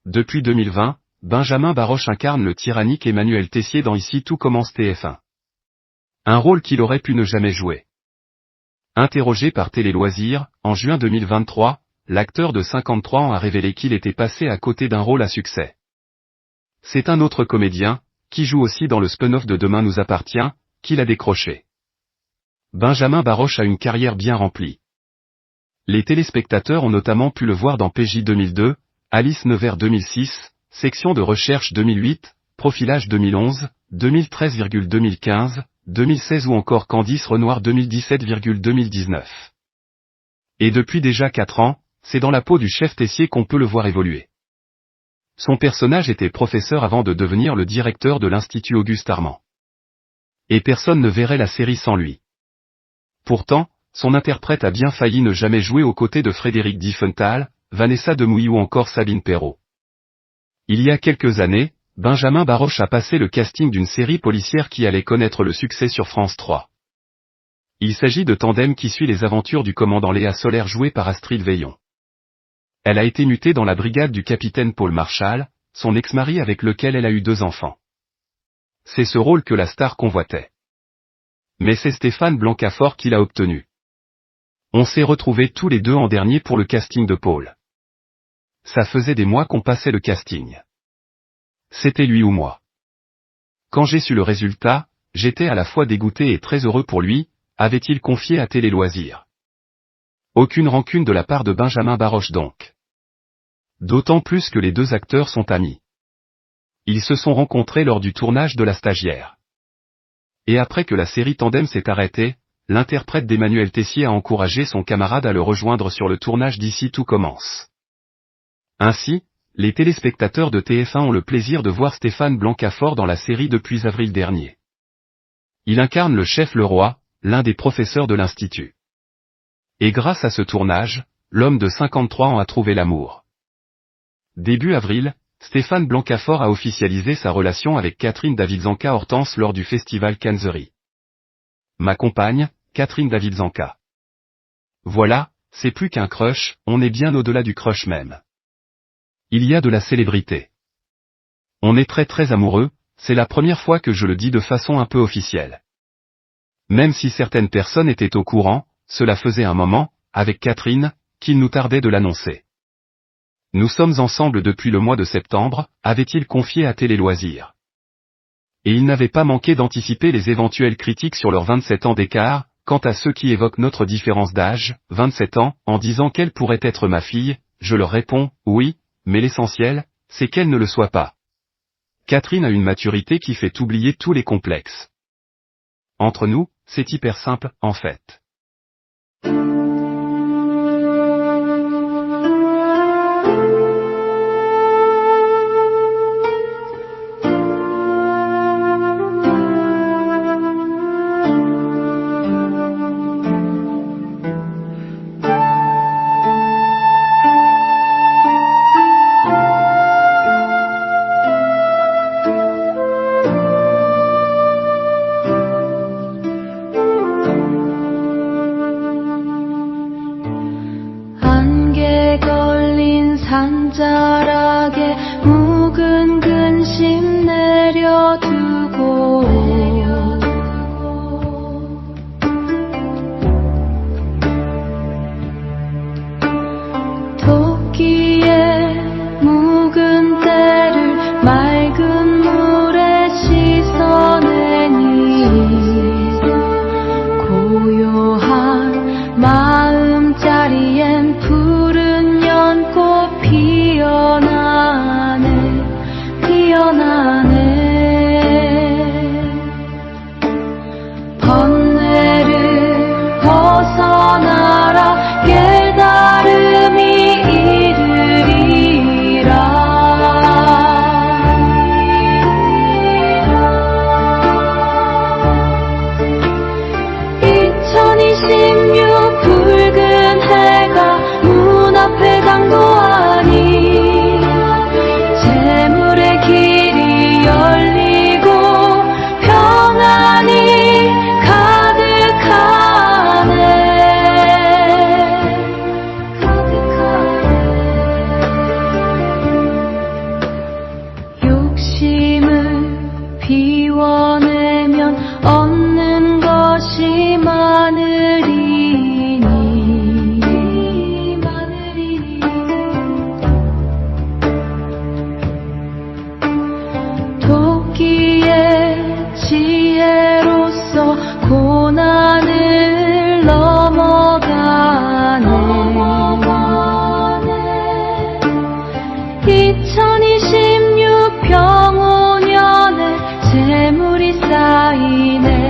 Depuis 2020, Benjamin Baroche incarne le tyrannique Emmanuel Tessier dans Ici tout commence TF1. Un rôle qu'il aurait pu ne jamais jouer. Interrogé par Télé Loisirs, en juin 2023, l'acteur de 53 ans a révélé qu'il était passé à côté d'un rôle à succès. C'est un autre comédien, qui joue aussi dans le spin-off de Demain nous appartient, qu'il a décroché. Benjamin Baroche a une carrière bien remplie. Les téléspectateurs ont notamment pu le voir dans PJ 2002, Alice Nevers 2006, Section de recherche 2008, Profilage 2011, 2013,2015, 2016 ou encore Candice Renoir 2017,2019. Et depuis déjà 4 ans, c'est dans la peau du chef Tessier qu'on peut le voir évoluer. Son personnage était professeur avant de devenir le directeur de l'Institut Auguste Armand. Et personne ne verrait la série sans lui. Pourtant, son interprète a bien failli ne jamais jouer aux côtés de Frédéric Diefenthal, Vanessa Demouy ou encore Sabine Perrault. Il y a quelques années, Benjamin Baroche a passé le casting d'une série policière qui allait connaître le succès sur France 3. Il s'agit de Tandem qui suit les aventures du commandant Léa Solaire jouée par Astrid Veillon. Elle a été mutée dans la brigade du capitaine Paul Marchal, son ex-mari avec lequel elle a eu 2 enfants. C'est ce rôle que la star convoitait. Mais c'est Stéphane Blancafort qui l'a obtenu. On s'est retrouvés tous les deux en dernier pour le casting de Paul. Ça faisait des mois qu'on passait le casting. C'était lui ou moi. Quand j'ai su le résultat, j'étais à la fois dégoûté et très heureux pour lui, avait-il confié à Télé Loisirs. Aucune rancune de la part de Benjamin Baroche donc. D'autant plus que les 2 acteurs sont amis. Ils se sont rencontrés lors du tournage de La Stagiaire. Et après que la série Tandem s'est arrêtée, l'interprète d'Emmanuel Tessier a encouragé son camarade à le rejoindre sur le tournage d'Ici tout commence. Ainsi, les téléspectateurs de TF1 ont le plaisir de voir Stéphane Blancafort dans la série depuis avril dernier. Il incarne le chef Leroy, l'un des professeurs de l'Institut. Et grâce à ce tournage, l'homme de 53 ans a trouvé l'amour. Début avril, Stéphane Blancafort a officialisé sa relation avec Catherine Davidzanka Hortense lors du festival Canzerie. Ma compagne, Catherine Davidzanka. Voilà, c'est plus qu'un crush, on est bien au-delà du crush même. Il y a de la célébrité. On est très amoureux, c'est la première fois que je le dis de façon un peu officielle. Même si certaines personnes étaient au courant, cela faisait un moment, avec Catherine, qu'il nous tardait de l'annoncer. Nous sommes ensemble depuis le mois de septembre, avait-il confié à Télé Loisirs. Et il n'avait pas manqué d'anticiper les éventuelles critiques sur leurs 27 ans d'écart, quant à ceux qui évoquent notre différence d'âge, 27 ans, en disant qu'elle pourrait être ma fille, je leur réponds, oui, mais l'essentiel, c'est qu'elle ne le soit pas. Catherine a une maturité qui fait oublier tous les complexes. Entre nous, c'est hyper simple, en fait. 산자락에 묵은 근심 내려두고 토끼의 묵은 때를 맑은 물에 씻어내니 고요한 마음자리엔 푸른 연꽃 피어나네 번뇌를 벗어나라 깨달음이 이르리라 2026 병 5년에 재물이 쌓이네